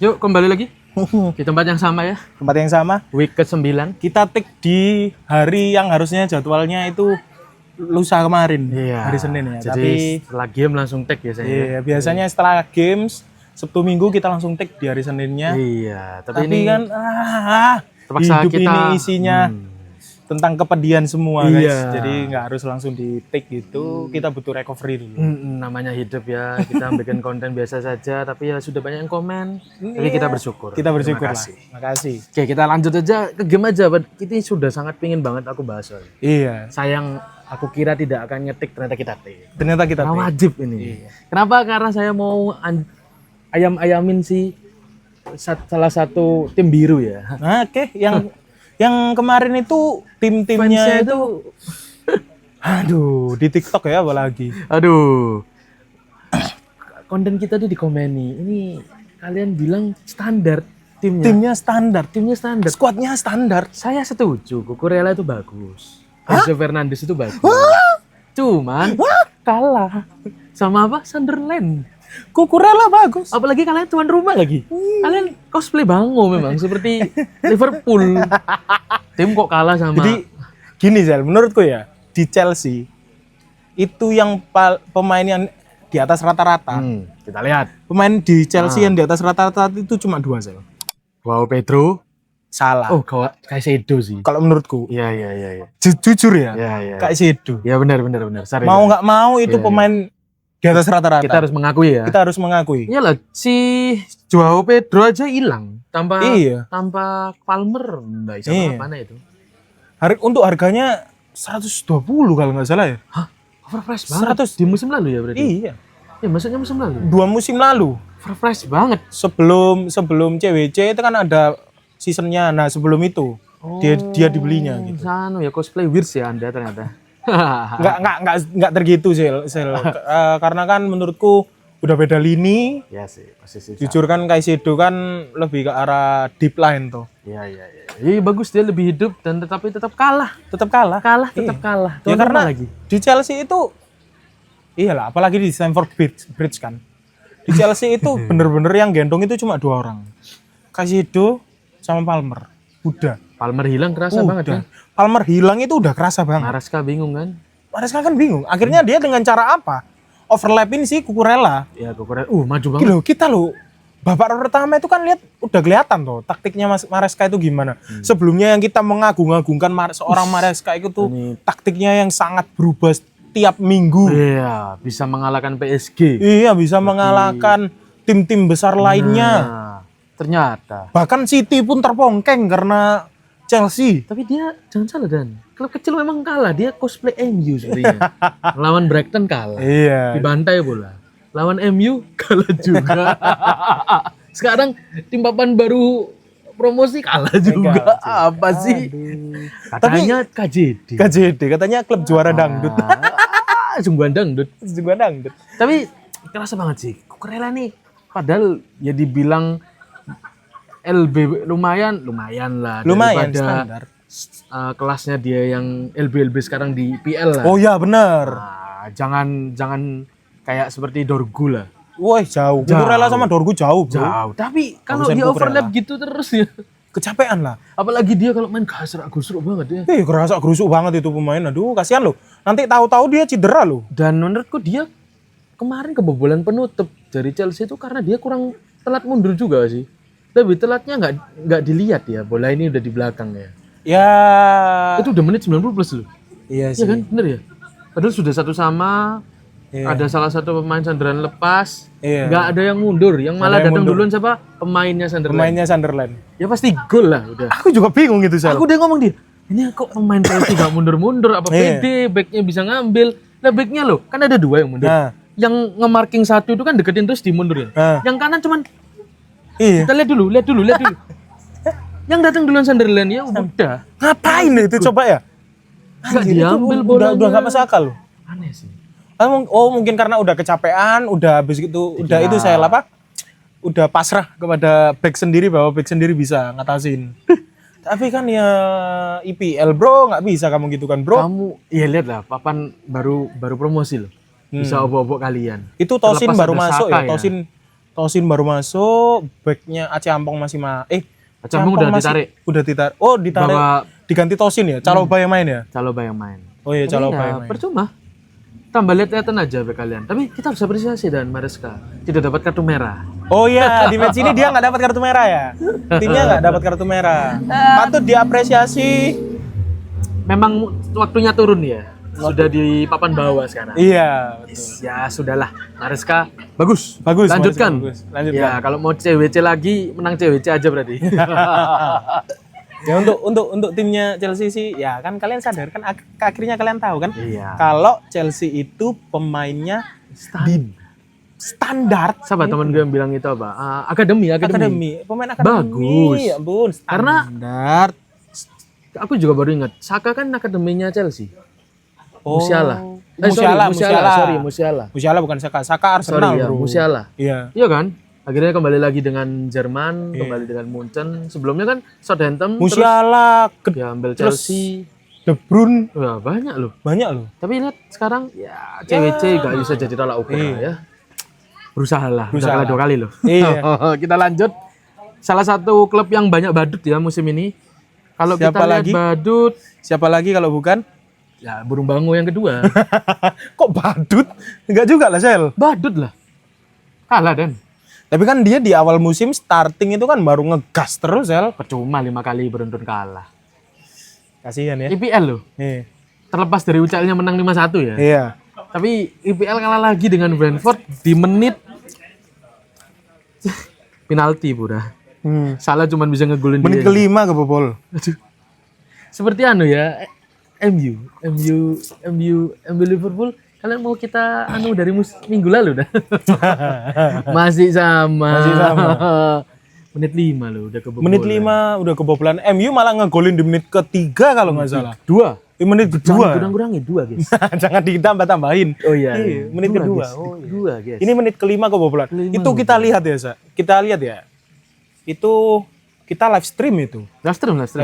Yuk kembali lagi di tempat yang sama ya. Tempat yang sama. Week ke-9. Kita take di hari yang harusnya jadwalnya itu lusa kemarin, hari Senin ya. Jadi Tapi setelah game langsung tag biasanya. iya, biasanya setelah games Sabtu Minggu kita langsung take di hari Seninnya. Iya, Tapi ini kan terpaksa hidup kita ini isinya tentang kepedihan semua guys. Iya. Jadi nggak harus langsung di take gitu. Kita butuh recovery dulu. namanya hidup ya. Kita bikin konten biasa saja, tapi ya sudah banyak yang komen. Tapi kita bersyukur. Kita bersyukur Terima lah. kasih. Makasih. Oke, kita lanjut aja ke game aja. Ini sudah sangat pingin banget aku bahas soalnya. Iya. Sayang aku kira tidak akan ngetik, ternyata kita take. Ternyata kita Karena take. wajib ini. Iya. Kenapa? Karena saya mau ayam-ayamin si salah satu tim biru ya. Nah, oke, yang kemarin itu tim-timnya Fansnya itu aduh, di TikTok ya apalagi. Aduh. Konten kita tuh dikomeni. Ini kalian bilang standar timnya. Timnya standar, skuadnya standar. Saya setuju, Cucurella itu bagus. Enzo Fernandes itu bagus. Cuman kalah sama apa? Sunderland. Cucurella bagus. Apalagi kalian tuan rumah lagi. Kalian cosplay bango memang seperti Liverpool. Tim kok kalah sama. Jadi gini Zel, menurutku ya di Chelsea itu yang pemain yang di atas rata-rata. Kita lihat. Pemain di Chelsea yang di atas rata-rata itu cuma 2 Zel. Wow, Pedro. Salah. Oh, Caicedo sih. Kalau menurutku, Iya. jujur ya, Iya. kayak Sedo. Ya benar. Sorry. Mau nggak mau itu Iya, pemain di atas rata-rata. Kita harus mengakui ya. Kita harus mengakui. Iyalah, si Joao Pedro aja hilang tanpa Iya. tanpa Palmer enggak bisa Iya. mana itu. Untuk harganya 120 kalau nggak salah ya. Hah? Overpriced banget. 100. Di musim lalu ya berarti? Iya. Ya maksudnya musim lalu. 2 musim lalu. Overpriced banget. Sebelum CWC itu kan ada seasonnya. Nah sebelum itu dia dibelinya gitu. Sanu ya cosplay Wirs ya Anda ternyata. Nggak tergitu Sel. Karena kan menurutku udah beda lini. Ya sih, posisi. Jujur kan Caicedo kan lebih ke arah deep line tuh. Iya. Iya bagus dia lebih hidup dan tetapi tetap kalah. Tetap kalah. Tetap kalah. Ya Tuan karena rumah lagi. di Chelsea itu iyalah apalagi di Stamford Bridge kan. Di Chelsea itu bener-bener yang gendong itu cuma 2 orang. Caicedo sama Palmer. Udah. Palmer hilang kerasa banget kan. Palmer hilang itu udah kerasa banget. Maresca bingung kan. Maresca kan bingung. Akhirnya dia dengan cara apa? Overlapin si Cucurella. Ya Cucurella maju banget. Gila, kita loh. Babak pertama itu kan lihat udah kelihatan tuh taktiknya Maresca itu gimana. Sebelumnya yang kita mengagung-agungkan seorang Maresca itu tuh taktiknya yang sangat berubah tiap minggu. Iya, bisa mengalahkan PSG. Iya, bisa mengalahkan tim-tim besar lainnya. Nah, ternyata. Bahkan City pun terpongkeng karena Chelsea. Tapi dia jangan salah Dan. Klub kecil memang kalah. Dia cosplay MU sebenarnya. Lawan Brighton kalah. Iya. Dibantai bola. Lawan MU kalah juga. Sekarang tim papan baru promosi kalah juga. Apa sih? Katanya KJD. KJD katanya klub juara dangdut. Sungguhan dangdut. Juga dangdut. Tapi kerasa banget sih. Cucurella nih. Padahal ya dibilang LB lumayan lah. Lumayan daripada, standar. Kelasnya dia yang LB sekarang di PL lah. Oh ya benar. Nah, jangan kayak seperti Dorgu lah. Wah jauh. Cucurella sama Dorgu jauh bro. Jauh. Tapi kalau Bagusan dia overlap Cucurella. gitu terus ya. Kecapean lah. Apalagi dia kalau main gasrak-gusruk banget ya. Kerasa gerusuk banget itu pemain. Aduh kasihan loh. Nanti tahu-tahu dia cedera loh. Dan menurutku dia kemarin kebobolan penutup dari Chelsea itu karena dia kurang telat mundur juga sih. Lebih telatnya nggak dilihat ya. Bola ini udah di belakang ya. Ya. Itu udah menit 90 plus loh. Iya Iya sih. kan? Bener ya? Padahal sudah 1-1. Iya. Ada salah satu pemain Sunderland lepas. Iya. Nggak ada yang mundur. Yang malah yang datang mundur. duluan siapa? Pemainnya Sunderland. Pemainnya Sunderland. Ya pasti gol lah udah. Aku juga bingung gitu Sel. Aku udah ngomong dia. Ini kok pemain Chelsea gak mundur-mundur. Apa Iya. pede? Backnya bisa ngambil. Nah backnya loh. Kan ada 2 yang mundur. Nah. Yang nge-marking 1 itu kan deketin terus dimundurin. Nah. Yang kanan cuman Iya. kita lihat dulu. Yang datang duluan Sunderland ya udah. Ngapain itu coba ya? Nggak Anjir, itu diambil udah bolanya. nggak masuk akal loh. Aneh sih. Oh mungkin karena udah kecapean, udah habis gitu, udah itu saya apa? Udah pasrah kepada back sendiri bahwa back sendiri bisa ngatasin. Tapi kan ya IPL bro, nggak bisa kamu gitu kan bro. Kamu iya lihat lah, papan baru promosi loh. Bisa obok-obok kalian. Itu Tosin Terlepas baru ada masuk Saka ya, Tosin Tosin baru masuk, backnya Aceh Ampong masih Campung udah ditarik. Udah ditarik. Oh, ditarik. Bawa Diganti Tosin ya? Caloba yang main ya? Caloba yang main. Oh iya, Tapi Caloba ya, yang main. percuma. Tambah lihat-lihatan aja be kalian. Tapi kita harus apresiasi dan Maresca tidak dapat kartu merah. Oh iya, di match ini dia nggak dapat kartu merah ya? Timnya nggak dapat kartu merah. Patut diapresiasi. Memang waktunya turun ya. Sudah di papan bawah sekarang. Iya. Ya sudahlah, Maresca bagus. Bagus. Lanjutkan. Bagus. Lanjutkan. Ya kalau mau CWC lagi menang CWC aja berarti. Ya untuk timnya Chelsea sih, ya kan kalian sadar kan akhirnya kalian tahu kan? Iya. Kalau Chelsea itu pemainnya standar. Siapa teman gue yang bilang itu apa? Akademi. Pemain akademi. Bagus. Ya ampun, Karena standar. aku juga baru ingat, Saka kan akademinya Chelsea. Oh. Musiala. Musiala. Musiala Bukan Saka Arsenal, Sorry, ya, bro. Musiala. Iya. Iya kan? Akhirnya kembali lagi dengan Jerman, kembali dengan Munchen. Sebelumnya kan Southampton, Musiala, terus ya ambil Chelsea. De Bruyne, Wah, banyak loh. banyak loh. Tapi lihat sekarang ya CWC gak bisa jadi tolak ukur ya. Berusaha lah. Udah kalah 2 kali loh. Iya. Kita lanjut. Salah satu klub yang banyak badut ya musim ini. Kalau Siapa kita lihat lagi? badut, Siapa lagi kalau bukan? ya Burung Bango yang kedua. Kok badut? Enggak juga lah, Sel. Badut lah. Kalah Dan. Tapi kan dia di awal musim starting itu kan baru ngegas terus, Sel. Percuma 5 kali beruntun kalah. Kasihan ya. IPL loh. Iya. Terlepas dari UCL-nya menang 5-1 ya. Iya. Tapi IPL kalah lagi dengan Brentford di menit penalti pura. Salah cuman bisa ngegolin Menit dia. kelima kebobol. Aduh. Seperti anu ya, MU Liverpool. Kalian mau kita anu dari minggu lalu dah. Masih sama. Menit 5 loh udah kebobolan. Menit 5 udah kebobolan. MU malah ngegolin di menit ketiga kalau nggak salah. 2. Menit kedua. Kurang-kurangin 2, guys. Jangan ditambah-tambahin. Oh iya. Menit Dua, kedua. guys. Oh, iya. 2, guys. Ini menit kelima kebobolan. Itu kita lihat ya, Sa. Kita lihat ya. Itu kita live stream itu. Live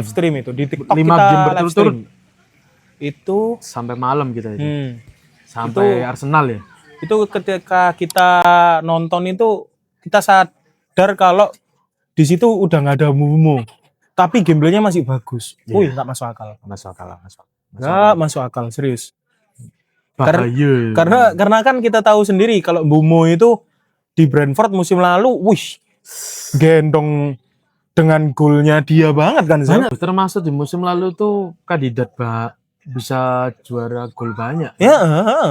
stream. Itu di TikTok 5 kita game live berturut-turut. stream. Itu Sampai malam kita itu. Itu- Sampai Arsenal ya. itu ketika kita nonton itu kita sadar kalau di situ udah nggak ada mumu. Tapi gameplaynya masih bagus. Wih, nggak masuk akal. Masuk akal. Nggak masuk akal, serius. Bahaya. Karena kan kita tahu sendiri kalau Mbumo itu di Brentford musim lalu, wih, gendong dengan golnya dia banget kan, Sel? banyak termasuk di musim lalu tuh kandidat bisa juara gol banyak. Ya,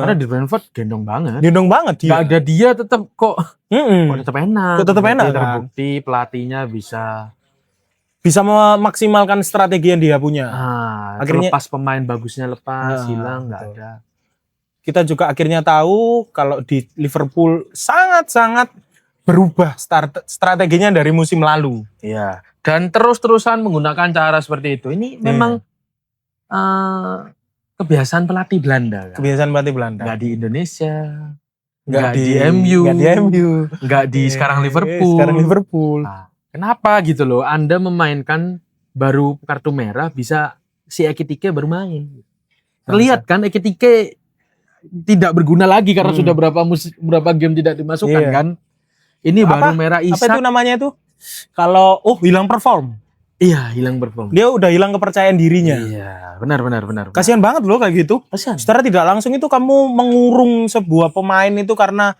Karena di Brentford gendong banget. gendong banget dia. Gak ada dia tetap kok Mm-mm. tetap enak. Kok tetap enak, Berarti kan? Terbukti pelatihnya bisa. Bisa memaksimalkan strategi yang dia punya. Akhirnya Akhirnya- pas pemain bagusnya lepas hilang nggak betul. ada. Kita juga akhirnya tahu kalau di Liverpool sangat-sangat berubah strateginya dari musim lalu. Iya. Dan terus-terusan menggunakan cara seperti itu. Ini memang kebiasaan pelatih Belanda. Kan? Kebiasaan pelatih Belanda. Nggak di Indonesia, nggak di MU, nggak di MU, nggak di sekarang Liverpool. Sekarang Liverpool. Nah, kenapa gitu loh? Anda memainkan baru kartu merah bisa si Ekitike baru main. Terlihat kan Ekitike tidak berguna lagi karena sudah berapa game tidak dimasukkan Iya. kan? Ini baru merah Apa itu Isak. namanya itu? Kalau hilang perform. Iya, hilang perform. Dia udah hilang kepercayaan dirinya. Iya, benar. Kasihan banget loh kayak gitu. Kasihan. Secara tidak langsung itu kamu mengurung sebuah pemain itu karena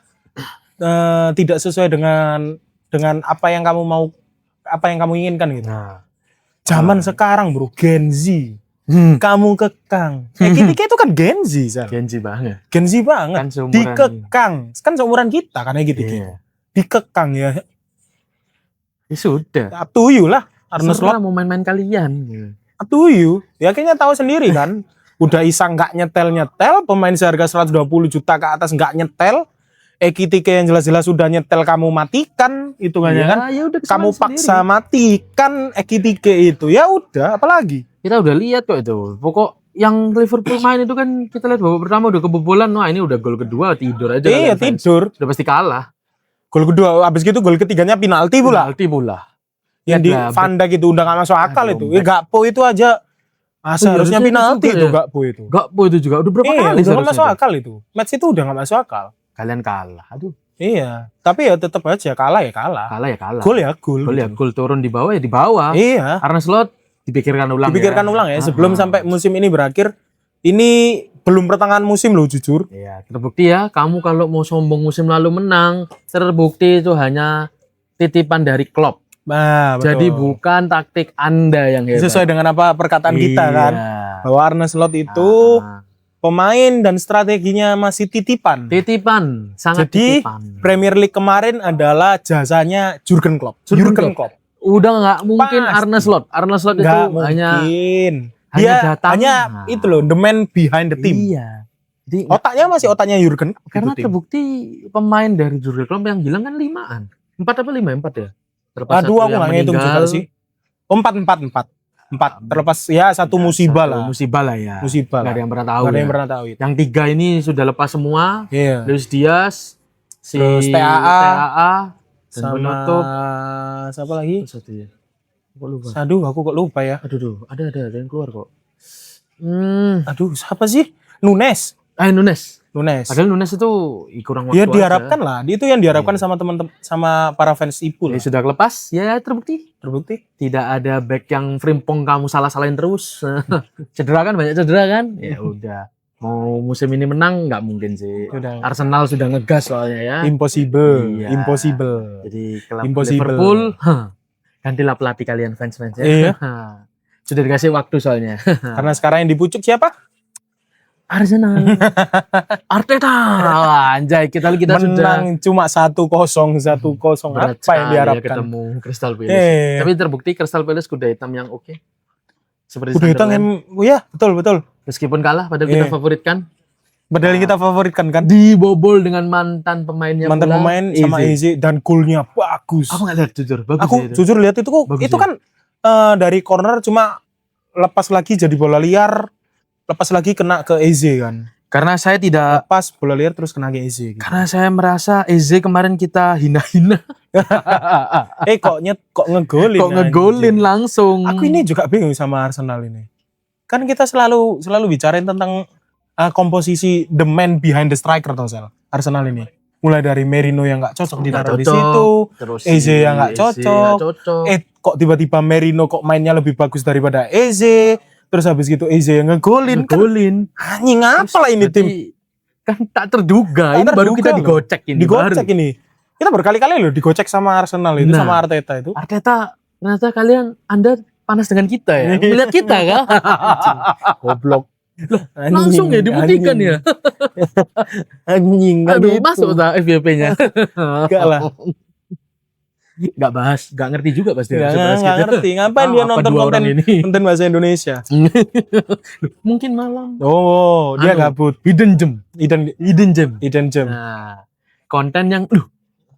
tidak sesuai dengan apa yang kamu mau, apa yang kamu inginkan gitu. Nah, Zaman sekarang bro, Gen Z. Kamu kekang. Ekitike itu kan Gen Z, Sal. Genji banget. Gen Z banget. Kan seumuran Dikekang. Kan seumuran kita kan Ekitike. Iya. Dikekang ya. Ya sudah. Up to you lah. Arne Slot, Serah mau main-main kalian. up to you. Ya kayaknya tahu sendiri kan. Udah Isak nggak nyetel, pemain seharga 120 juta ke atas nggak nyetel. Ekitike yang jelas-jelas sudah nyetel kamu matikan hitungannya kan. Ya udah Kamu kesalahan paksa sendiri. matikan Ekitike itu. Ya udah, apalagi. Kita udah lihat kok itu. Pokok yang Liverpool main itu kan kita lihat babak pertama udah kebobolan. Wah, ini udah gol kedua tidur aja. Iya, kalian fans. tidur. Udah pasti kalah. Gol kedua, habis gitu gol ketiganya penalti pula. Penalti pula. Yang di Ada, Van Dijk itu udah gak masuk akal Aduh, itu. Gakpo itu aja seharusnya harusnya penalti juga itu ya. Gakpo itu. Gakpo itu juga udah berapa kali Udah gak seharusnya masuk itu. akal itu. Match itu udah gak masuk akal. Kalian kalah. Aduh. Iya, tapi ya tetap aja kalah ya kalah. Kalah ya kalah. Gol ya gol. Gol ya gol, turun di bawah ya di bawah. Iya. Arne Slot dipikirkan ulang. Dipikirkan ulang ya sebelum sampai musim ini berakhir. Ini belum pertengahan musim loh jujur. Iya, terbukti ya, kamu kalau mau sombong musim lalu menang, terbukti itu hanya titipan dari Klopp. Nah, betul. Jadi bukan taktik Anda yang hebat. Sesuai dengan apa perkataan kita kan. Bahwa Arne Slot itu pemain dan strateginya masih titipan. Titipan, sangat Jadi titipan. Premier League kemarin adalah jasanya Jurgen Klopp. Jurgen Klopp. Udah nggak mungkin Pasti. Arne Slot. Arne Slot itu Nggak hanya mungkin. hanya Dia datang. hanya Nah. itu loh, the man behind the team. Iya. Jadi Otaknya masih otaknya Jurgen. karena itu tim. terbukti pemain dari Jurgen Klopp yang hilang kan 5-an. 4 apa 5? 4 ya. Terlepas Aduh, satu aku yang nggak ngitung juga meninggal. sih. Oh, empat. Terlepas ya satu musibah lah. Musibah lah ya. Musibah Nggak lah. ada yang pernah tahu. Nggak ada ya. yang pernah tahu itu. Yang 3 ini sudah lepas semua. Iya. Luis Diaz, si Terus TAA, dan sama penutup. siapa lagi? Satu ya. Kok lupa? Aduh, aku kok lupa ya. Aduh, ada yang keluar kok. Aduh, siapa sih? Nunes. Nunes. Padahal Nunes itu kurang waktu ya aja. diharapkan lah. Itu yang diharapkan sama teman-teman sama para fans Ipul. Ya, sudah lepas, ya terbukti. Terbukti. Tidak ada back yang frimpong kamu salah-salahin terus. Cedera kan, banyak cedera kan? Ya udah. Mau musim ini menang nggak mungkin sih. Udah. Arsenal sudah ngegas soalnya ya. Impossible. Iya. Impossible. Jadi klub Impossible. Liverpool, gantilah pelatih kalian fans-fans ya. Iya. Sudah dikasih waktu soalnya. Karena sekarang yang dipucuk siapa? Arsenal. Arteta. Wah, anjay, kita sudah Menang cuma 1-0. berat Apa yang sekali ya diharapkan? ketemu Crystal Palace. Iya. Tapi terbukti Crystal Palace kuda hitam yang oke. Seperti Udah hitam Sunderland. ya, betul. Meskipun kalah, padahal kita Iya. favoritkan. Padahal yang kita favoritkan kan. Dibobol dengan mantan pemainnya Mantan pula, pemain sama Eze dan golnya bagus. Aku nggak lihat jujur, bagus Aku ya itu. jujur lihat itu kok Bagus itu ya. kan dari corner cuma lepas lagi jadi bola liar, lepas lagi kena ke Eze kan. Karena saya tidak, Lepas bola liar terus kena ke Eze gitu. karena saya merasa Eze kemarin kita hina-hina. kok ngegolin. Kok ngegolin langsung. Aku ini juga bingung sama Arsenal ini. Kan kita selalu bicarain tentang komposisi the man behind the striker toh Sel. Arsenal ini. Mulai dari Merino yang nggak cocok ditaruh di situ, Terus Eze yang nggak cocok. cocok. Kok tiba-tiba Merino kok mainnya lebih bagus daripada Eze. Terus habis gitu Eze yang ngegolin. Kan, Ngegolin. anjing apa lah ini tim? Berarti kan tak terduga. Tak Ini baru terduga kita loh. digocek ini. Digocek baru. ini. Kita berkali-kali loh digocek sama Arsenal itu Nah. sama Arteta itu. Arteta, ternyata Anda panas dengan kita ya. Melihat kita kan? Goblok. Langsung ya dibuktikan ya. Anjing. Aduh, gitu. masuk tak FYP-nya. Enggak lah. Gak bahas, gak ngerti juga pasti. Nggak ngerti. Ngapain dia nonton konten ini? konten bahasa Indonesia? Mungkin malam. Oh, dia gabut. Hidden gem. Hidden gem. Nah, konten yang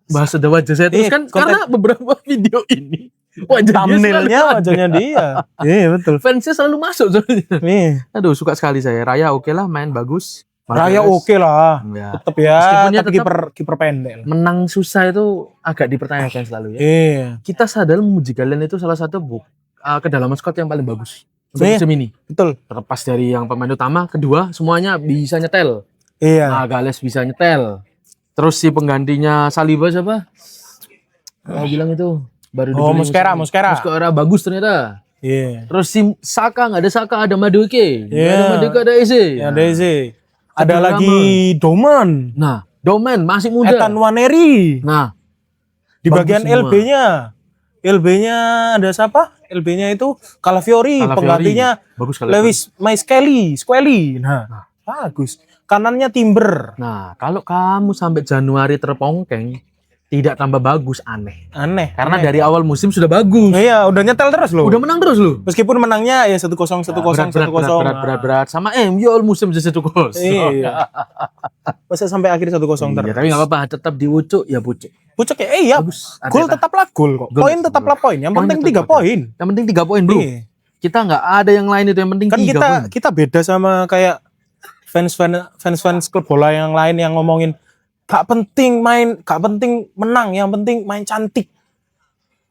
bahas ada wajah saya terus kan konten- karena beberapa video ini wajah Thumbnailnya wajahnya dia. Iya, betul. fansnya selalu masuk soalnya. Nih, Aduh, suka sekali saya. Raya oke lah, main bagus. Raya Marquez, oke lah. ya. Tetep ya, Meskipun ya tapi kiper pendek lah. Menang susah itu agak dipertanyakan selalu ya. Iya. Kita sadar memuji kalian itu salah satu kedalaman squad yang paling bagus untuk Iya. musim ini. Betul. Terlepas dari yang pemain utama, kedua semuanya bisa nyetel. Iya. Gales bisa nyetel. Terus si penggantinya Saliba siapa? Bilang itu baru Oh, dibeli Mosquera. Mosquera bagus ternyata. Iya. Terus si Saka nggak ada Saka, ada Madueke. Nggak Iya. ada Madueke, ada Eze. Ya, ada Eze. Ada Kedua lagi Doman. Nah, Domen masih muda. Ethan Waneri. Nah, Di bagus bagian semua. LB-nya. LB-nya ada siapa? LB-nya itu Calafiori, penggantinya bagus sekali. Lewis Squally. Nah, bagus. Kanannya Timber. Nah, kalau kamu sampai Januari terpongkeng, tidak tambah bagus, aneh. Aneh. Karena dari awal musim sudah bagus. Iya, udah nyetel terus loh. Udah menang terus loh. Meskipun menangnya ya 1-0, 1-0, 1-0. Berat. Sama MU all musim jadi 1-0. Iya. Masa sampai akhir 1-0 terus. Iya, tapi nggak apa-apa, tetap diucuk ya pucuk. Pucuk ya, iya. Bagus. Gol Arteta. tetaplah gol kok. Gol Poin tetap tetaplah poin. Yang Poin penting tetap 3 poin. Yang penting 3 poin, Bro. Iya. Kita nggak ada yang lain itu, yang penting Kan 3 poin. kita beda sama kayak fans klub bola yang lain yang ngomongin gak penting menang, yang penting main cantik.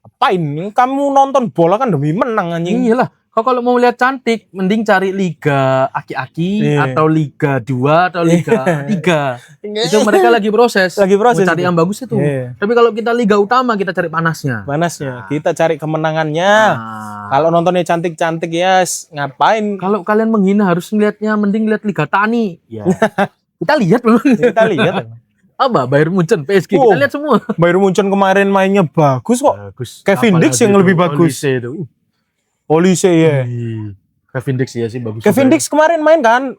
Apain? Kamu nonton bola kan demi menang anjing. Iyalah, Kau kalau mau lihat cantik, mending cari liga aki-aki Iya. atau liga 2 atau liga 3. Itu mereka lagi proses. Lagi proses Mau cari itu. yang bagus itu. Iya. Tapi kalau kita liga utama, kita cari panasnya. Panasnya. Kita cari kemenangannya. Nah, Kalau nontonnya cantik-cantik ya ngapain? kalau kalian menghina harus ngelihatnya, mending lihat liga tani. Ya. Kita lihat memang. Kita lihat. Apa Bayern Munchen, PSG, Oh. kita lihat semua. Bayern Munchen kemarin mainnya bagus kok. Bagus. Kevin Dix yang lebih bagus. Olise itu. Olise ya. Kevin Dix ya sih bagus. Kevin juga. Dix kemarin main kan?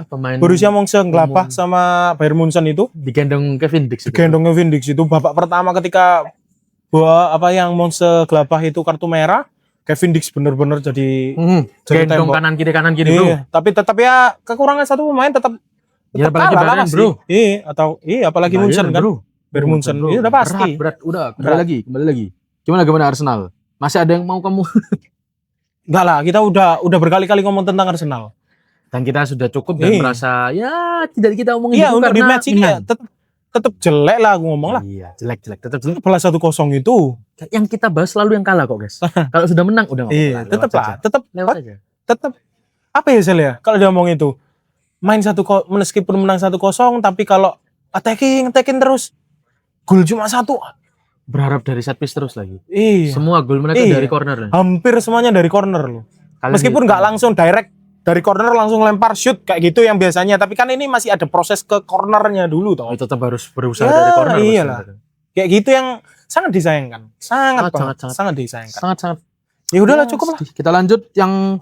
Pemain Borussia Mönchengladbach sama Bayern Munchen itu. digendong Kevin Dix. itu. Gendong Kevin Dix itu babak pertama ketika yang Mönchengladbach itu kartu merah. Kevin Dix bener-bener jadi jadi Gendong tembok. kanan kiri bro. Iya, tapi tetap ya kekurangan satu pemain tetap Ya, tetap apalagi kalah lah Bayern, pasti. bro. Apalagi Bayern, Munchen kan. bro. Bayern Munchen. Bro. Iya udah pasti. Berat. Udah Berat. kembali lagi. Gimana Arsenal? Masih ada yang mau kamu? Enggak lah, kita udah berkali-kali ngomong tentang Arsenal. Dan kita sudah cukup dan Iya. merasa ya tidak kita omongin Iya, dulu untuk di karena match ini ya tetap jelek lah aku ngomong lah. Iya, jelek tetap jelek. Balas 1-0 itu. Yang kita bahas selalu yang kalah kok, guys. Kalau sudah menang udah nggak Iya, apa-apa. tetap lewat lah, saja. tetap Lewat aja. tetap apa ya Sel ya? Kalau dia ngomong itu main meskipun menang 1-0 tapi kalau attacking terus gol cuma 1. Berharap dari set piece terus lagi. Iya. Semua gol mereka Iya. dari corner. Hampir semuanya dari corner loh. Kalian Meskipun nggak langsung direct dari corner langsung lempar shoot kayak gitu yang biasanya, tapi kan ini masih ada proses ke cornernya dulu toh. tetap harus berusaha Ya, dari corner. iyalah. Kayak gitu yang sangat disayangkan. Sangat Sangat disayangkan. sangat. Ya udahlah cukup lah. Kita lanjut yang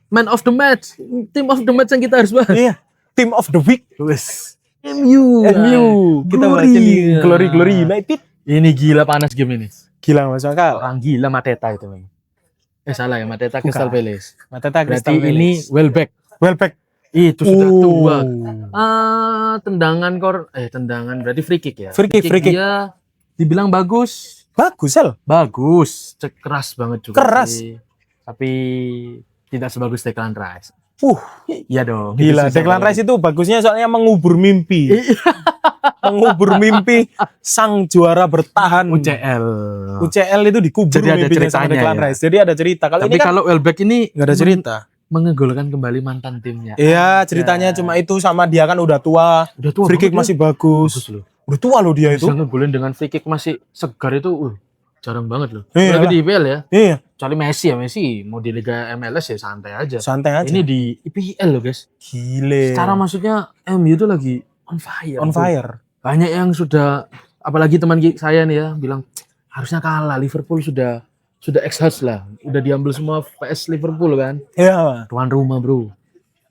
man of the match, team of the match yang kita harus bahas. Iya. Team of the week. Wes. MU. Kita bahas ini Glory United. Ini gila panas game ini. Gila masuk akal. Orang gila Mateta itu memang. Salah ya, Mateta Bukan. Crystal Palace. Mateta Berarti Crystal ini Palace. Welbeck. Welbeck. Itu sudah tua. Oh. Tendangan berarti free kick ya. Free kick. Dia dibilang bagus. Bagus Sel. Bagus, keras banget juga. Keras. Sih. Tapi tidak sebagus Declan Rice. Iya dong. Gila, itu susah Declan banget. Rice itu bagusnya soalnya mengubur mimpi. Mengubur mimpi sang juara bertahan. UCL itu dikubur Jadi ada mimpinya sama ceritanya Declan ya. Rice. Jadi ada cerita. Kalau Tapi ini kan kalau Welbeck ini nggak ada cerita. mengegolkan kembali mantan timnya. Iya, ceritanya cuma itu sama dia kan udah tua. Udah tua. Free kick banget masih ya. bagus. Loh. Udah tua loh dia itu. Bisa ngegolin dengan free kick masih segar itu jarang banget loh. Iya Apalagi lah. di IPL ya. Iya, Kecuali Messi mau di Liga MLS ya santai aja. santai aja. Ini di IPL loh guys. Gile. Secara maksudnya MU itu lagi on fire. on fire. Banyak yang sudah, apalagi teman saya nih ya bilang harusnya kalah. Liverpool sudah exhaust lah. Udah diambil semua PS Liverpool kan. Iya. Tuan rumah bro.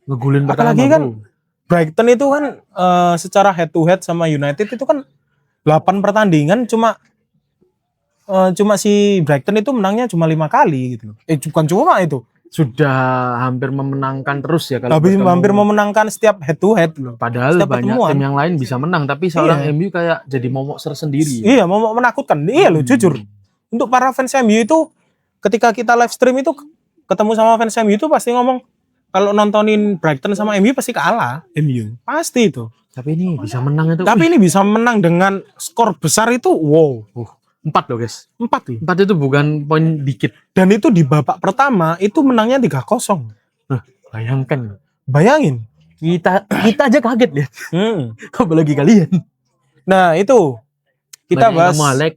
Ngegulin pertama Apalagi kan bro. Brighton itu kan secara head to head sama United itu kan 8 pertandingan cuma si Brighton itu menangnya cuma 5 kali gitu. Bukan cuma itu. Sudah hampir memenangkan terus ya kalau Habis bertemu. hampir memenangkan setiap head to head loh. Padahal setiap banyak pertemuan. tim yang lain bisa menang, tapi seorang Iya. MU kayak jadi momok tersendiri. Iya, mau menakutkan. Iya loh, jujur. Untuk para fans MU itu ketika kita live stream itu ketemu sama fans MU itu pasti ngomong kalau nontonin Brighton sama MU pasti kalah. MU. Pasti itu. Tapi ini bisa menang itu. Tapi ini bisa menang dengan skor besar itu wow. 4 loh guys. 4 loh. 4 itu bukan poin dikit. Dan itu di babak pertama itu menangnya 3-0. Bayangkan. Bayangin. Kita aja kaget lihat. Apalagi kalian. Nah, itu kita Banyak bahas yang Malek.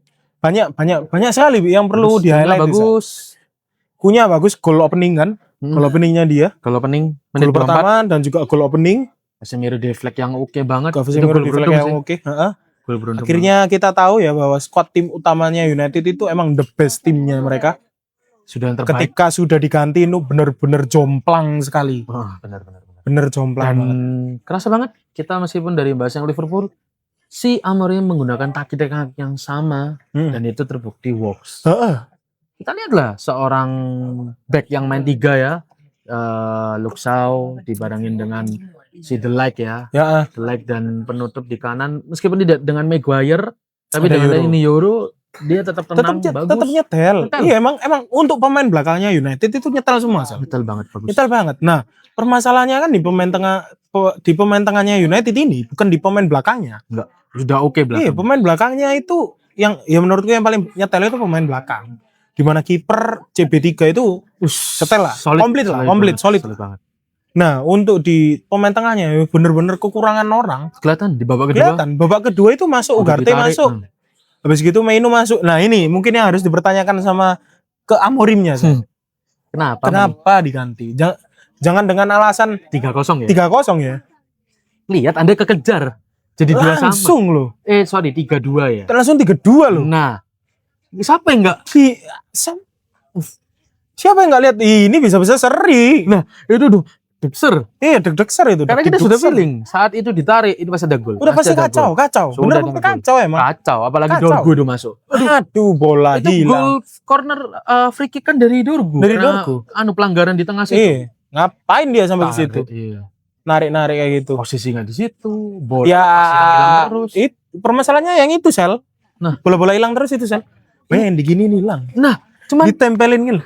banyak sekali yang perlu di highlight. Bagus. Kunya bagus, goal opening kan? Goal openingnya dia. Kalau pening Goal menit 24. pertama dan juga goal opening. Casemiro deflect yang oke banget. Casemiro di flag yang oke. Gol beruntung. Akhirnya kita tahu ya bahwa squad tim utamanya United itu emang the best timnya mereka. sudah yang terbaik. Ketika sudah diganti itu bener-bener jomplang sekali. Wah, benar. Bener jomplang Dan banget. kerasa banget kita meskipun dari bahas yang Liverpool, si Amorim menggunakan taktik yang sama dan itu terbukti works. Heeh. Kita lihatlah seorang back yang main 3 ya, Luxau dibarengin dengan si The Ligt ya, Ya, The Ligt dan penutup di kanan meskipun tidak dengan Maguire, tapi Ada dengan Euro. ini Euro dia tetap tenang, bagus. tetap nyetel. Nyetel. Iya, emang untuk pemain belakangnya United itu nyetel semua, Sal. Nyetel banget bagus. Nyetel banget. Nah, permasalahannya kan di pemain tengahnya United ini, bukan di pemain belakangnya. Sudah oke belakang. Iya, pemain belakangnya itu yang ya menurutku yang paling nyetel itu pemain belakang. Di mana kiper CB3 itu setel lah, komplit solid. banget. Nah, untuk di pemain tengahnya bener-bener kekurangan orang. Kelihatan di babak kedua. Babak kedua itu masuk Ugarte masuk. Habis gitu Mainu masuk. Nah, ini mungkin yang harus dipertanyakan sama ke Amorimnya. Kenapa diganti? Jangan dengan alasan 3-0 ya. 3-0 ya. Lihat Anda kekejar. Jadi 2 sama. Langsung loh. 3-2 ya. Langsung 3-2 loh. Nah, siapa yang enggak? Siapa yang enggak lihat ini bisa-bisa seri. Nah, itu tuh degser. Iya, deg-degser itu. Karena kita sudah feeling saat itu ditarik itu pasti ada gol. Udah pasti kacau. Bener kacau emang. Kacau, apalagi Dorgu itu masuk. Aduh, bola itu hilang. Gol corner free kick kan dari Dorgu. Pelanggaran di tengah situ. Iya. Ngapain dia sampai ke situ? Iya. Narik-narik kayak gitu. Posisi nggak di situ. Bola ya, hilang terus. Permasalahannya yang itu, Sel. Nah, bola-bola hilang terus itu, Sel. Men, digini hilang. Nah, cuman ditempelin gitu.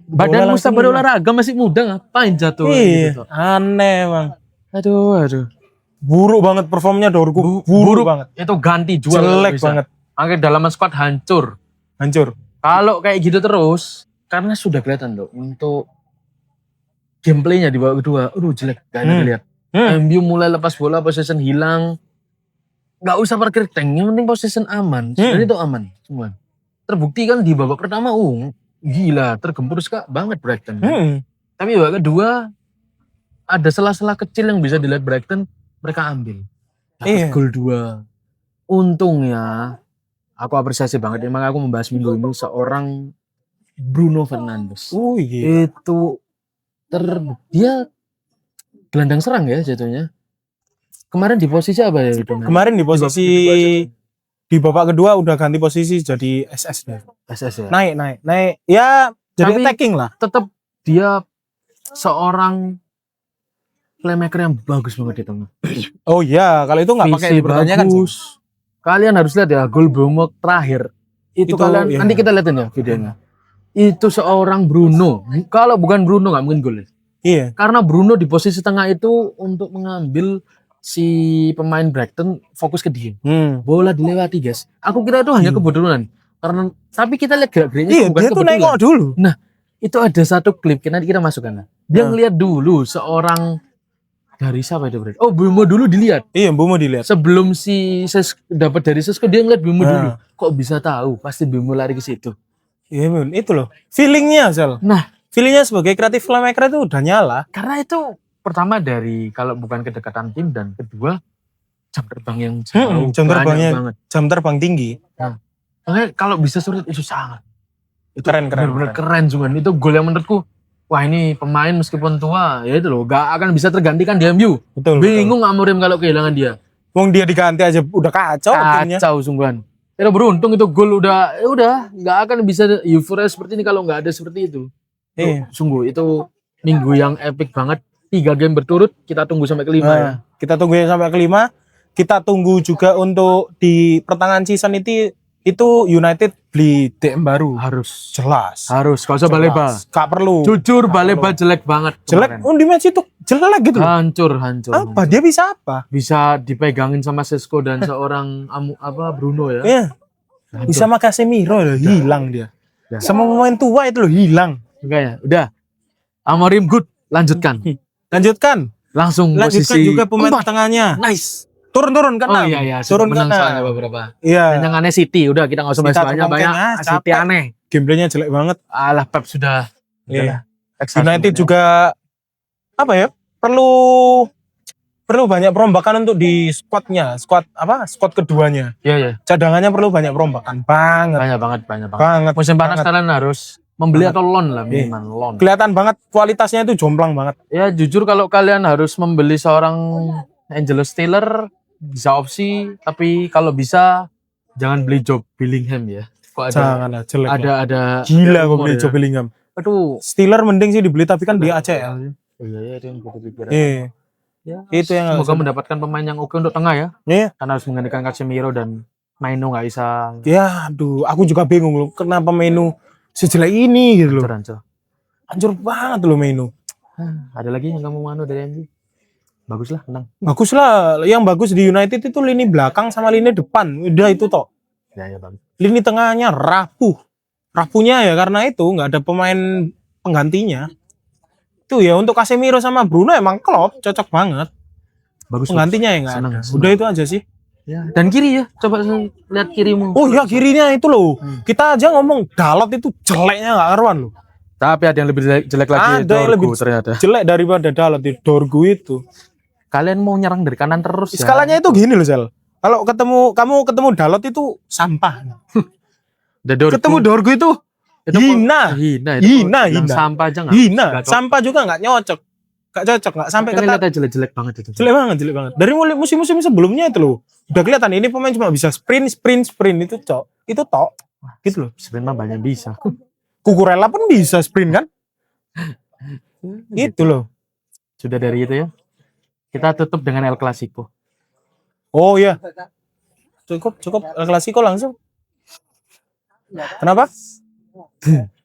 Badan Musa berolahraga masih muda ngapain jatuh gitu. Aneh, Bang. Aduh. Buruk banget performnya Dorgu. Buruk banget. Itu ganti jual. Jelek banget. Makanya dalam squad hancur. Kalau kayak gitu terus, karena sudah kelihatan loh untuk gameplaynya di babak kedua, jelek. Gak enak dilihat. MU mulai lepas bola, possession hilang. Gak usah parkir tank, yang penting possession aman. Sebenarnya itu aman semua. Terbukti kan di babak pertama, gila, tergempur banget Brighton. Tapi babak kedua, ada sela-sela kecil yang bisa dilihat Brighton, mereka ambil. Gol 2. Untungnya, aku apresiasi banget. Emang aku membahas minggu ini seorang Bruno Fernandes. Itu dia gelandang serang ya jatuhnya. Kemarin di posisi apa ya? Kemarin di posisi di babak kedua udah ganti posisi jadi SS deh. SS ya. Naik. Ya jadi attacking lah. Tetap dia seorang playmaker yang bagus banget di tengah. Oh iya, kalau itu nggak pakai dipertanyakan. Kalian harus lihat ya gol Bomo terakhir. Itu kalian nanti kita lihatin ya videonya. Itu seorang Bruno. Kalau bukan Bruno nggak mungkin gol. Iya. Karena Bruno di posisi tengah itu untuk mengambil si pemain Brighton fokus ke dia. Bola dilewati, guys. Aku kira itu hanya kebetulan. Karena tapi kita lihat gerak-geriknya bukan dia tuh nengok dulu. Nah, itu ada satu klip nanti kita masukkan. Dia ngelihat dulu seorang dari siapa itu, Bro? Bruno dulu dilihat. Iya, Bruno dilihat. Sebelum si dapat dari Sesko dia ngeliat Bruno dulu. Kok bisa tahu? Pasti Bruno lari ke situ. Iya, itu loh. Feelingnya, Sel. Nah, feelingnya sebagai kreatif playmaker itu udah nyala. Karena itu pertama dari kalau bukan kedekatan tim dan kedua jam terbang yang jauh. Jam terbang tinggi. Nah, makanya kalau bisa sulit itu sangat. Itu keren. Keren juga. Itu gol yang menurutku, wah ini pemain meskipun tua, ya itu loh, gak akan bisa tergantikan di MU. Bingung Amorim kalau kehilangan dia. Wong dia diganti aja udah kacau. Kacau sungguhan. Itu beruntung itu gol udah gak akan bisa euforia seperti ini kalau gak ada seperti itu. Sungguh itu minggu yang epic banget. 3 game berturut, kita tunggu sampai ke-5 ya. Kita tunggu sampai ke-5. Kita tunggu juga untuk di pertengahan season itu United beli DM baru. Harus. Jelas. Gak usah Baleba. Gak perlu. Jujur Baleba jelek banget. Jelek. Di match itu jelek gitu. Hancur. Apa? Dia bisa apa? Bisa dipegangin sama Sesko dan seorang Bruno ya. Iya. Bisa sama Casemiro hilang dia. Sama pemain tua itu hilang. Enggak ya? Udah. Amorim good. Lanjutkan. Langsung lanjutkan posisi juga pemain tengahnya. Nice. Turun kan? Iya. Turun kan beberapa. Iya. Yang aneh City. Udah kita nggak usah bahas banyak. City aneh. Gameplaynya jelek banget. Alah Pep sudah. Iya. United juga apa ya? Perlu banyak perombakan untuk di squadnya. Squad keduanya. Iya. Cadangannya perlu banyak perombakan. Banyak banget. Musim panas kalian harus membeli atau loan lah minimal loan. Kelihatan banget kualitasnya itu jomplang banget. Ya jujur kalau kalian harus membeli seorang Angelo Taylor bisa opsi, tapi kalau bisa jangan beli Job Bellingham ya. Kok janganlah, jelek. Ada gila kok beli Job Bellingham. Aduh, Steeler mending sih dibeli tapi kan dia ACL. Iya itu yang gue pikiran. Ya, itu yang semoga mendapatkan pemain yang oke untuk tengah ya. Iya. Karena harus menggantikan Casemiro dan Maino nggak bisa. Ya, aduh, aku juga bingung loh kenapa Maino sejelek ini gitu loh. Hancur banget loh Maino. Ada lagi yang kamu mau dari MU? Bagus lah, tenang. Bagus lah, yang bagus di United itu lini belakang sama lini depan. Udah itu toh. Ya bagus. Lini tengahnya rapuh. Rapuhnya ya karena itu nggak ada pemain penggantinya. Itu ya untuk Casemiro sama Bruno emang klop, cocok banget. Bagus. Penggantinya ya nggak Senang, ada. senang. Udah itu aja sih. Ya. Dan kiri ya, coba lihat kirimu. Oh ya kirinya itu loh. Kita aja ngomong Dalot itu jeleknya nggak karuan loh. Tapi ada yang lebih jelek lagi. Ada yang lebih ternyata. jelek daripada Dalot itu Dorgu itu. Kalian mau nyerang dari kanan terus ya? Skalanya itu gini loh Sel. Kalau kamu ketemu Dalot itu sampah. Ketemu Dorgu itu hina. Hina. Sampah aja nggak? Hina. Sampah juga nggak nyocok. Nggak cocok, nggak sampai kata jelek banget itu. Jelek banget. Dari mulai musim-musim sebelumnya itu loh. Udah kelihatan ini pemain cuma bisa sprint itu tok. Itu tok. Gitu loh. Sprint mah banyak bisa. Kukurela pun bisa sprint kan? Gitu loh. Sudah dari itu ya. Kita tutup dengan El Clasico. Oh iya. Cukup El Clasico langsung. Kenapa?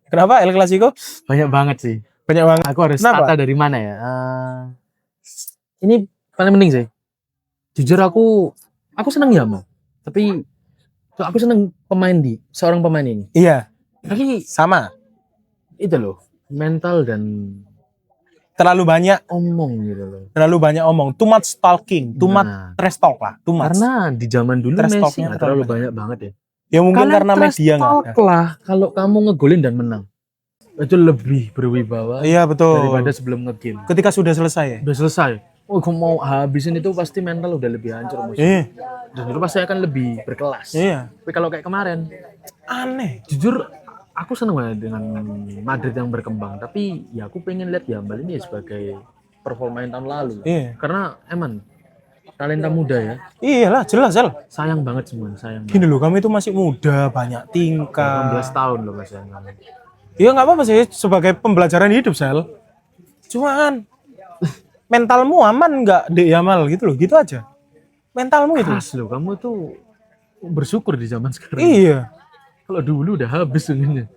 Kenapa El Clasico? Banyak banget sih. Banyak banget. Aku harus tata dari mana ya? Ini paling penting sih. Jujur aku senang Yamal. Tapi aku senang seorang pemain ini. Iya. Tapi sama. Itu loh, mental dan terlalu banyak omong gitu loh. Terlalu banyak omong. Too much talking, too much trash talk lah. Too much. Karena di zaman dulu Messi terlalu banyak banget ya. Ya mungkin karena media nggak ada. Lah kalau kamu ngegolin dan menang itu lebih berwibawa. Iya betul. Daripada sebelum ngegame. Ketika sudah selesai ya. Udah selesai. Oh, aku mau habisin itu pasti mental udah lebih hancur musuh. Iya. Dan itu pasti akan lebih berkelas. Iya. Tapi kalau kayak kemarin aneh. Jujur aku seneng banget dengan Madrid yang berkembang. Tapi ya aku pengen lihat Yamal ini sebagai performa tahun lalu. Iya. Karena emang talenta muda ya. Iyalah jelas Sel. Sayang banget semua, sayang. Gini loh, kami itu masih muda, banyak tingkah. 18 tahun loh Mas. Iya nggak apa-apa sih sebagai pembelajaran hidup Sel. Cuman mentalmu aman nggak Dek Yamal gitu loh, gitu aja. Mentalmu itu. Khas loh, kamu tuh bersyukur di zaman sekarang. Iya. Kalau dulu udah habis sebenarnya.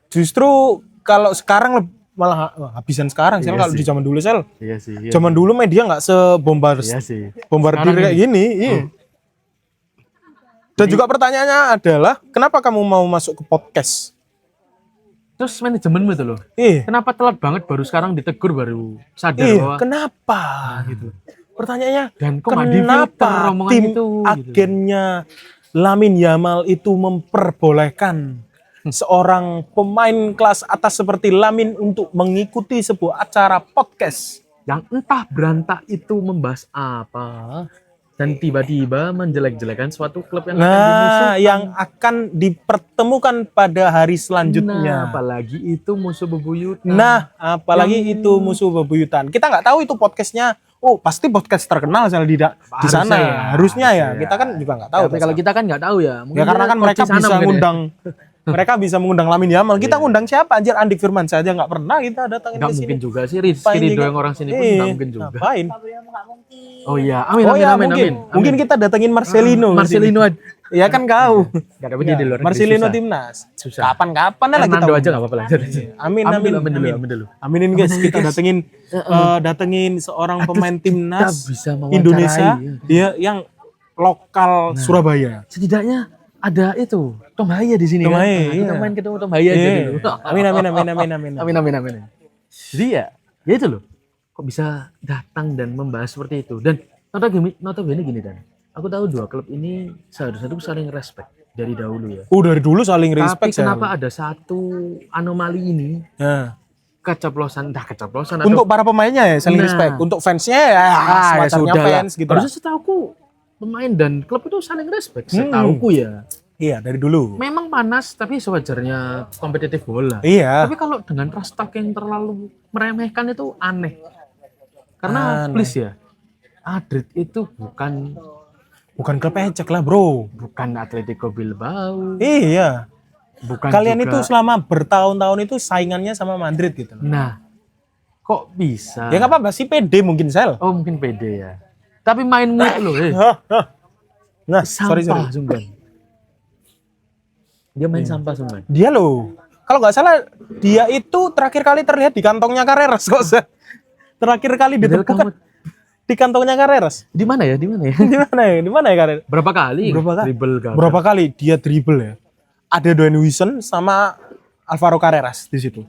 Justru kalau sekarang malah habisan sekarang Sel, kalau di zaman dulu Sel. Iya sih. Iya zaman dulu media nggak bombardir kayak gini. Iya. Dan juga pertanyaannya adalah kenapa kamu mau masuk ke podcast? Terus manajemenmu itu loh. Iya. Kenapa telat banget baru sekarang ditegur baru sadar bahwa kenapa gitu. Pertanyaannya dan kenapa tim itu, agennya Lamine Yamal itu memperbolehkan seorang pemain kelas atas seperti Lamine untuk mengikuti sebuah acara podcast yang entah berantak itu membahas apa dan tiba-tiba menjelek-jelekan suatu klub yang akan dimusuhkan. Yang akan dipertemukan pada hari selanjutnya. Apalagi itu musuh bebuyutan. Itu musuh bebuyutan. Kita nggak tahu itu podcastnya. Oh pasti podcast terkenal di sana ya. Harusnya ya. Kita kan juga nggak tahu. Tapi kalau kita kan nggak tahu ya. Ya karena kan mereka bisa ngundang. Mereka bisa mengundang Lamine Yamal. Kita ngundang siapa? Anjir Andik Firman saja nggak pernah kita datangin ke sini. Nggak mungkin juga sih. Rizky Ridho yang orang sini pun nggak mungkin juga. Ngapain? Oh iya. Amin. Mungkin kita datengin Marcelino. Ya kan kau. Gak ada begini luar. Marcelino timnas. Susah. Kapan-kapan lah kita. aja nggak apa-apa lah. Amin dulu. Aminin guys, kita datengin seorang pemain timnas Indonesia. Dia yang lokal Surabaya. Setidaknya ada itu Tom Haya di sini kan. Kita main ketemu Tom Haya aja dulu. Amin. Jadi ya itu loh. Kok bisa datang dan membahas seperti itu. Dan notabene gini Dan. Aku tahu dua klub ini seharusnya itu saling respect dari dahulu ya. Dari dulu saling respect. Tapi kenapa ada satu anomali ini? Keceplosan. Untuk para pemainnya ya saling respect. Untuk fansnya ya semacamnya fans gitu. Harusnya setahuku pemain dan klub itu saling respect. Setahuku ya. Iya dari dulu. Memang panas tapi sewajarnya kompetitif bola. Iya. Tapi kalau dengan trust talk yang terlalu meremehkan itu aneh. Karena please ya, Madrid itu bukan klub ecek lah bro. Bukan Atletico Bilbao. Iya. Bukan kalian juga, itu selama bertahun-tahun itu saingannya sama Madrid gitu. Nah, kok bisa? Ya nggak apa-apa sih pede mungkin Sel. Oh mungkin pede ya. Tapi mainmu itu loh. Nah, sampah sorry. Sungguhan. Dia main sampah Sungguhan. Dia loh. Kalau nggak salah dia itu terakhir kali terlihat di kantongnya Carreras kok. Terakhir kali ditemukan di kantongnya Carreras. Di mana ya? Di mana ya Carreras? Berapa kali? Dribble Berapa kali dia dribble ya? ada Dwayne Wilson sama Alvaro Carreras di situ.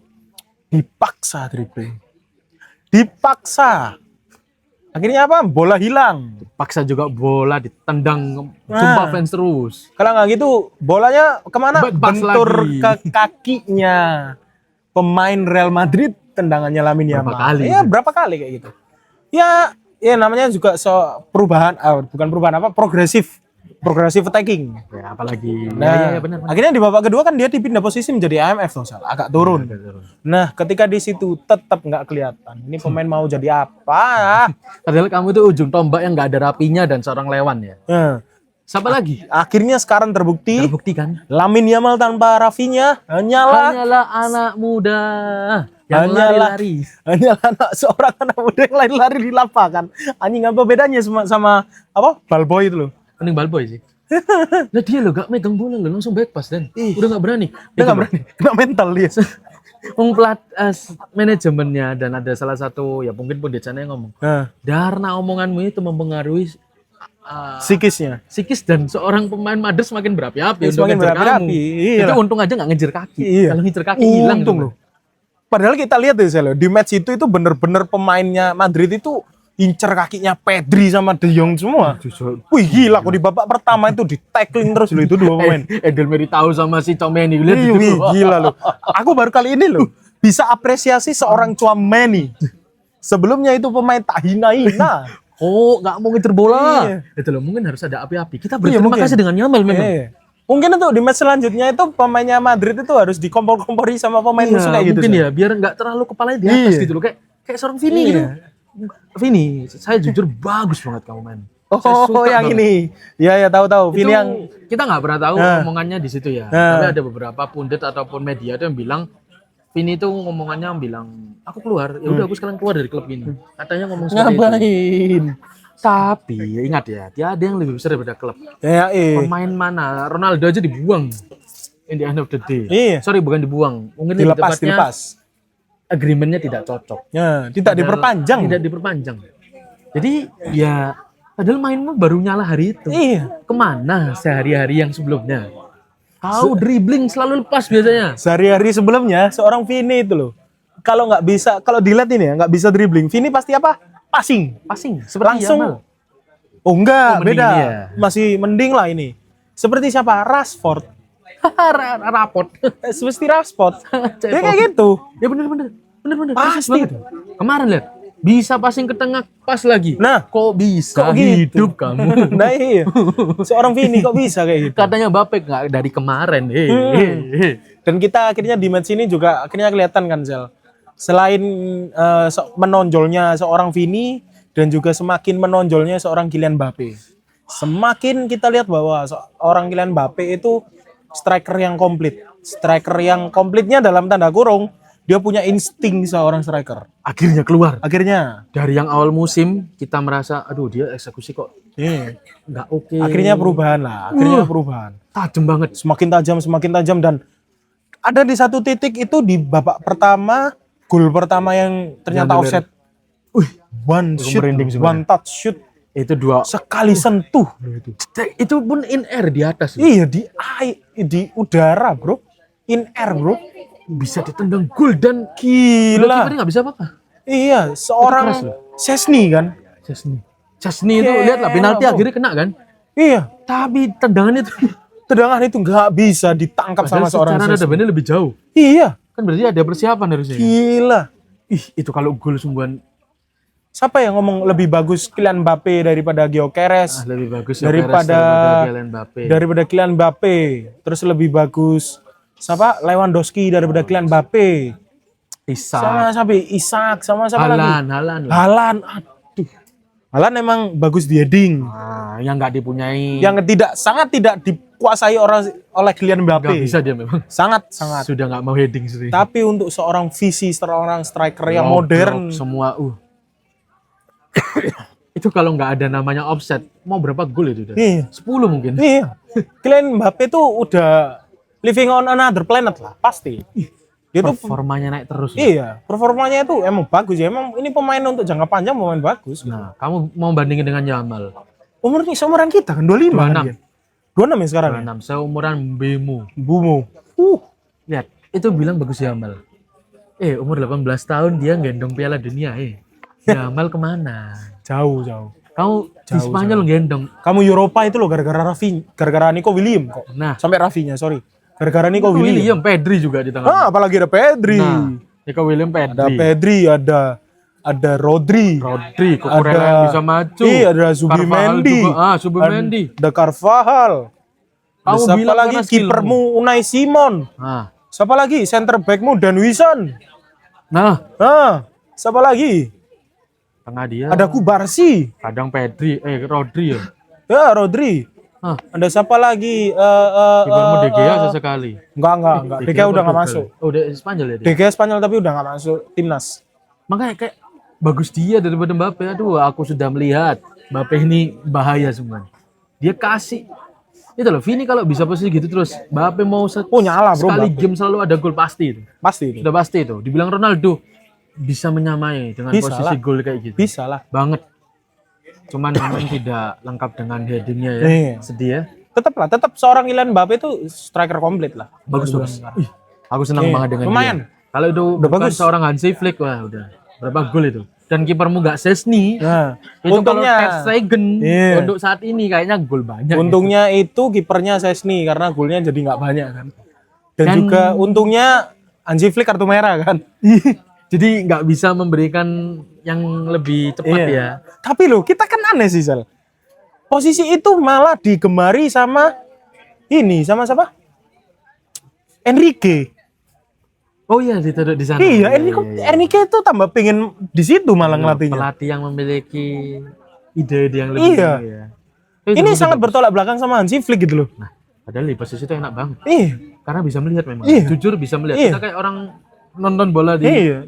Dipaksa dribbling. Dipaksa. Akhirnya apa? Bola hilang. Paksa juga bola ditendang Nah. jumpa fans terus. Kalau nggak gitu, bolanya kemana? Bebas Bentur lagi. ke kakinya pemain Real Madrid, tendangannya Lamine Berapa Yamal. kali? Ya berapa kali kayak gitu. Ya namanya juga perubahan, bukan perubahan apa? Progressive attacking. Ya, apalagi. Nah, ya, benar. akhirnya di babak kedua kan dia dipindah posisi menjadi AMF tuh, Sal. Agak turun. Nah, ketika di situ tetap nggak kelihatan. Ini pemain mau jadi apa? Padahal kamu itu ujung tombak yang nggak ada rapinya dan seorang Lewan ya. Nah, Siapa lagi? akhirnya sekarang terbukti Terbukti kan? Lamine Yamal tanpa Rafinya hanyalah Anak muda yang Hanyalah- lari-lari. seorang anak muda yang lari-lari di lapangan. Anjing, apa bedanya sama apa? Balboy itu loh. Mending Balboy sih. Nah dia lo gak megang bola lo langsung back pass dan Ih. udah gak berani. Dia nggak berani. Kena mental dia. Manajemennya dan ada salah satu ya mungkin pun yang ngomong. Nah, Karena omonganmu itu mempengaruhi psikisnya. psikis dan seorang pemain Madrid semakin berapi-api untuk Semakin ngejar berapi-api, kamu. iya. Itu untung aja nggak ngejar kaki. Iya. Kalau ngejar kaki hilang Untung tuh. loh. Padahal kita lihat deh Sel, di match itu bener-bener pemainnya Madrid itu incer kakinya Pedri sama De Jong semua. Wih gila, kok di babak pertama itu di tackling terus loh itu dua pemain. Edel Meritau sama si Chomeni lihat Wih, itu. wih, gila loh. Aku baru kali ini loh bisa apresiasi seorang Chouameni. Sebelumnya itu pemain tak hina-hina. Oh, nggak mau ngejar bola. Iya. Itu loh, mungkin harus ada api-api. Kita Iya, berterima mungkin. kasih dengan Yamal memang. Mungkin itu di match selanjutnya itu pemainnya Madrid itu harus dikompor-kompori sama pemain musuh kayak gitu. mungkin Sel. ya, biar nggak terlalu kepalanya di atas Iya. gitu loh. Kayak seorang Vini Iya. gitu. Vini, saya jujur bagus banget kamu main. Saya Oh, suka yang banget. ini. Ya tahu-tahu. Itu Vini yang kita nggak pernah tahu Nah. omongannya di situ ya. Nah. Tapi ada beberapa pundit ataupun media tuh yang bilang Vini itu ngomongannya bilang aku keluar, ya udah aku sekarang keluar dari klub ini. Katanya ngomong seperti itu. ngapain? Tapi ingat ya, dia ada yang lebih besar daripada klub. Ya, Pemain mana? Ronaldo aja dibuang. In the end of the day. Iya. Sorry, bukan dibuang. Mungkin lebih Dilepas, tepatnya dilepas. agreementnya tidak cocok. Ya, tidak Padahal diperpanjang. Tidak diperpanjang. Jadi ya, padahal mainmu baru nyala hari itu. Iya. Kemana sehari-hari yang sebelumnya? Kau dribbling selalu lepas biasanya. Sehari-hari sebelumnya seorang Vini itu loh. Kalau nggak bisa, kalau dilihat ini ya nggak bisa dribbling. Vini pasti apa? Passing. Passing. Seperti Langsung. Yamal. Oh enggak, Oh, mending beda. ini ya. Masih mending lah ini. Seperti siapa? Rashford. Rapot. Seperti Rashford. Dia kayak gitu. Ya bener-bener. Bener-bener. Persis Pasti banget. itu. Kemarin lihat. Bisa passing ke tengah, pas lagi. Nah, Kok bisa kok gitu? hidup kamu? Nah iya. Seorang Vini kok bisa kayak gitu. Katanya Mbappe nggak dari kemarin. Dan kita akhirnya di match ini juga akhirnya kelihatan kan Zel. Selain menonjolnya seorang Vini dan juga semakin menonjolnya seorang Kylian Mbappe. Semakin kita lihat bahwa seorang Kylian Mbappe itu striker yang komplit. Striker yang komplitnya dalam tanda kurung, dia punya insting seorang striker. Akhirnya keluar. Akhirnya Dari yang awal musim kita merasa, aduh dia eksekusi kok nggak oke. akhirnya perubahan lah, akhirnya perubahan. Tajam banget. Semakin tajam dan ada di satu titik itu di babak pertama, gol pertama yang ternyata Yang offset. One Aku shoot, merinding one sebenarnya. touch shoot, Itu dua. sekali sentuh. Itu pun in air di atas. Iya di air, di udara bro, in air bro. Bisa ditendang gol dan Gila. kipernya nggak bisa apa-apa. Iya, keras seorang loh. Chesney kan. Chesney itu lihatlah penalti akhirnya kena kan. Iya, Tapi tendangan itu tendangan itu nggak bisa ditangkap sama seorang secara Chesney. nada lebih jauh. Iya, Kan berarti ada persiapan harusnya. gila. Ih, itu kalau gol sungguhan Siapa yang ngomong lebih bagus Kylian Mbappe daripada Gyökeres? lebih bagus Daripada- Kylian Mbappe. Daripada Kylian Mbappe. Terus lebih bagus siapa? Lewandowski daripada Kylian Mbappe. Sama Isak, siapa? Isak sama siapa lagi? Halan. Halan. Aduh. Halan emang bagus di heading. Nah, yang nggak dipunyai. Yang sangat tidak dikuasai oleh Kylian Mbappe. nggak bisa dia memang. Sangat. Sudah nggak mau heading sendiri. Tapi untuk seorang visi, seorang striker yang Low modern, block semua. Itu kalau nggak ada namanya offset, mau berapa gol itu? Iya. 10 mungkin. iya. Kylian Mbappe tuh udah living on another planet lah, pasti. Dia tuh Performanya naik terus. iya, performanya itu emang bagus ya. Emang ini pemain untuk jangka panjang pemain bagus. Nah, kamu mau bandingin dengan Yamal. Umurnya seumuran kita kan 25 kan 26. dia. 26 ya sekarang ya? 26 seumuran Bemo. Bumu. Lihat, itu bilang bagus Yamal. Umur 18 tahun dia gendong Piala Dunia. Yamal kemana? Jauh. Kamu di Spanyol gendong. Kamu Eropa itu loh gara-gara Nico William kok. Nah, Sampai Rafinya, sorry. Gara-gara Nico Nico William. William, Pedri juga di tengah. Ah, apalagi ada Pedri. Nah, Nico William, Ada Pedri. Pedri, ada Rodri. Rodri, Cucurella yang bisa maju. Iya, ada Zubimendi. Zubimendi. Ada Carvajal. Kamu Siapa bilang lagi mana skillmu? kipermu Unai Simon. Nah, Siapa lagi center backmu Dan Wilson. Siapa lagi? tengah dia. Ada Kubarsi. Kadang Pedri, Rodri ya. Ya, Rodri. Hah, Ada siapa lagi? kipermu De Gea sesekali. Enggak. De Gea udah nggak masuk. Oh, udah Spanyol ya dia. De Gea Spanyol tapi udah nggak masuk timnas. Makanya kayak bagus dia daripada Mbappe. Aduh, aku sudah melihat Mbappe ini bahaya semua. Dia kasih itu loh, Vini kalau bisa posisi gitu terus Mbappe mau Nyala bro. sekali Mbappe. game selalu ada gol pasti itu. Pasti itu. Sudah pasti itu. Dibilang Ronaldo bisa menyamai dengan Bisa posisi lah. gol kayak gitu. Bisa lah. Banget. Cuman memang tidak lengkap dengan headingnya ya. Iya. Sedih ya. Tetap seorang Kylian Mbappe itu striker komplit lah. Bagus. Ih, aku senang Iya, banget dengan lumayan. dia. Kalau itu Udah bukan bagus. seorang Hansi Flick, wah udah berapa gol itu. Dan kipermu nggak Szczęsny. Nah, Itu kalau untungnya Ter Stegen Iya. untuk saat ini kayaknya gol banyak. untungnya itu kipernya Szczęsny karena golnya jadi nggak banyak kan. Dan Dan- juga untungnya Hansi Flick kartu merah kan. Jadi nggak bisa memberikan yang lebih cepat Iya. ya. Tapi loh, kita kan aneh sih, Sal. Posisi itu malah digemari sama sama siapa? Enrique. Oh iya ditaruh di sana. Iya, Enrique itu tambah pengen di situ malah ngelatihnya. Pelatih yang memiliki ide-ide yang lebih Iya. tinggi ya. Ini sangat bertolak belakang sama Hansi Flick gitu loh. Nah, padahal di posisi itu enak banget. Iya, Karena bisa melihat memang. Iya. Jujur bisa melihat. Iya. Kita kayak orang nonton bola di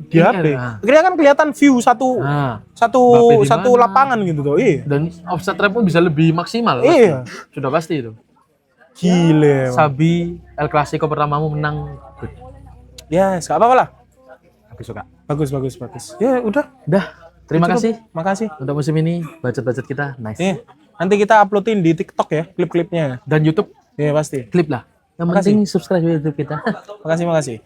di HP. Nah. Akhirnya kan kelihatan view satu Nah, satu Mbappe di satu mana? lapangan gitu tuh. Iya. dan offset trap pun bisa lebih maksimal. pasti. Iya. Sudah pasti itu. Gile. Emang. Sabi El Clasico pertamamu menang. Good. Ya, enggak apa-apa lah. Aku suka. Bagus. Ya, udah. Dah, terima Cukup. kasih Makasih. untuk musim ini budget kita nice. Iya. Nanti kita uploadin di TikTok ya, klip-klipnya. Dan YouTube Iya, pasti. klip lah. Yang Makasih. penting subscribe YouTube kita. Makasih.